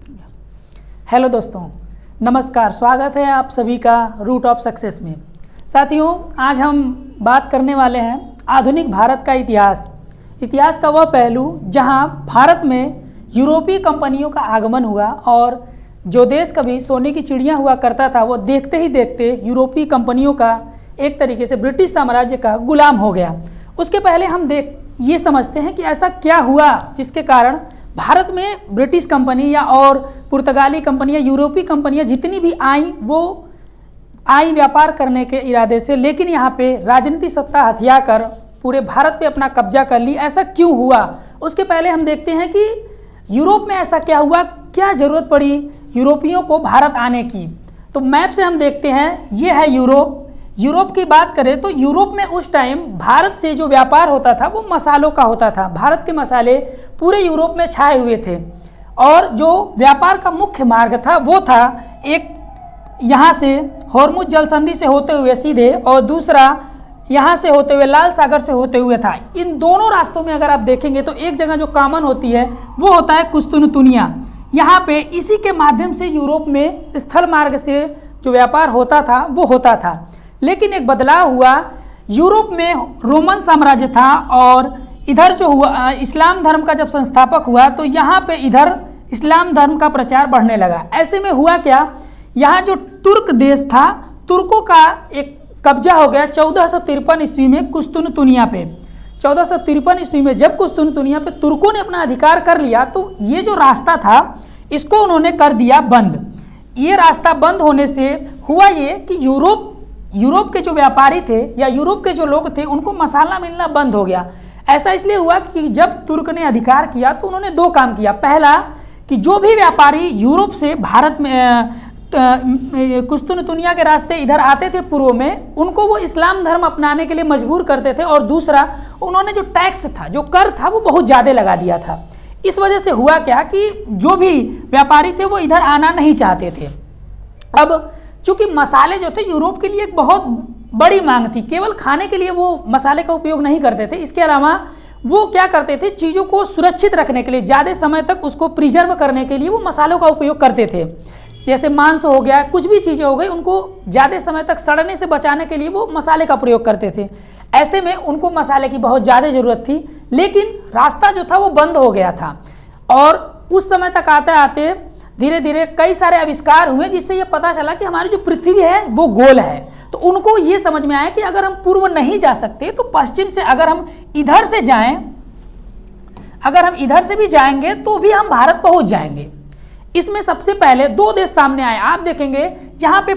Hello दोस्तों, नमस्कार। स्वागत है आप सभी का रूट ऑफ सक्सेस में। साथियों, आज हम बात करने वाले हैं आधुनिक भारत का इतिहास का वह पहलू जहां भारत में यूरोपीय कंपनियों का आगमन हुआ और जो देश कभी सोने की चिड़िया हुआ करता था वो देखते ही देखते यूरोपीय कंपनियों का एक तरीके से ब्रिटिश साम्राज्य का गुलाम हो गया। उसके पहले हम ये समझते हैं कि ऐसा क्या हुआ जिसके कारण भारत में ब्रिटिश कंपनी या और पुर्तगाली कंपनियां, यूरोपीय कंपनियां जितनी भी आईं वो आई व्यापार करने के इरादे से, लेकिन यहाँ पे राजनीतिक सत्ता हथिया कर पूरे भारत पे अपना कब्जा कर ली। ऐसा क्यों हुआ? उसके पहले हम देखते हैं कि यूरोप में ऐसा क्या हुआ, क्या ज़रूरत पड़ी यूरोपियों को भारत आने की। तो मैप से हम देखते हैं, ये है यूरोप की बात करें तो यूरोप में उस टाइम भारत से जो व्यापार होता था वो मसालों का होता था। भारत के मसाले पूरे यूरोप में छाए हुए थे और जो व्यापार का मुख्य मार्ग था वो था एक यहाँ से हॉर्मुज जल संधि से होते हुए सीधे और दूसरा यहाँ से होते हुए लाल सागर से होते हुए था। इन दोनों रास्तों में अगर आप देखेंगे तो एक जगह जो कॉमन होती है वो होता है कुस्तुनतुनिया। यहाँ पे इसी के माध्यम से यूरोप में स्थल मार्ग से जो व्यापार होता था वो होता था। लेकिन एक बदलाव हुआ, यूरोप में रोमन साम्राज्य था और इधर जो हुआ इस्लाम धर्म का जब संस्थापक हुआ तो यहाँ पे इधर इस्लाम धर्म का प्रचार बढ़ने लगा। ऐसे में हुआ क्या, यहाँ जो तुर्क देश था, तुर्कों का एक कब्जा हो गया 1453 ईस्वी में कुस्तुनतुनिया पे। 1453 ईस्वी में जब कुस्तुनतुनिया पे तुर्कों ने अपना अधिकार कर लिया तो ये जो रास्ता था इसको उन्होंने कर दिया बंद। ये रास्ता बंद होने से हुआ ये कि यूरोप के जो व्यापारी थे या यूरोप के जो लोग थे उनको मसाला मिलना बंद हो गया। ऐसा इसलिए हुआ कि जब तुर्क ने अधिकार किया तो उन्होंने दो काम किया। पहला कि जो भी व्यापारी यूरोप से भारत में कुस्तुनतुनिया के रास्ते इधर आते थे पूर्व में, उनको वो इस्लाम धर्म अपनाने के लिए मजबूर करते थे। और दूसरा, उन्होंने जो टैक्स था, जो कर था, वो बहुत ज़्यादा लगा दिया था। इस वजह से हुआ क्या कि जो भी व्यापारी थे वो इधर आना नहीं चाहते थे। अब चूँकि मसाले जो थे यूरोप के लिए एक बहुत बड़ी मांग थी, केवल खाने के लिए वो मसाले का उपयोग नहीं करते थे, इसके अलावा वो क्या करते थे, चीज़ों को सुरक्षित रखने के लिए, ज़्यादा समय तक उसको प्रिजर्व करने के लिए वो मसालों का उपयोग करते थे। जैसे मांस हो गया, कुछ भी चीज़ें हो गई, उनको ज़्यादा समय तक सड़ने से बचाने के लिए वो मसाले का प्रयोग करते थे। ऐसे में उनको मसाले की बहुत ज़्यादा ज़रूरत थी, लेकिन रास्ता जो था वो बंद हो गया था। और उस समय तक आते आते धीरे धीरे कई सारे आविष्कार हुए जिससे ये पता चला कि हमारी जो पृथ्वी है वो गोल है। तो उनको ये समझ में आया कि अगर हम पूर्व नहीं जा सकते तो पश्चिम से अगर हम इधर से जाएं, अगर हम इधर से भी जाएंगे तो भी हम भारत पहुंच जाएंगे। इसमें सबसे पहले दो देश सामने आए। आप देखेंगे यहाँ पे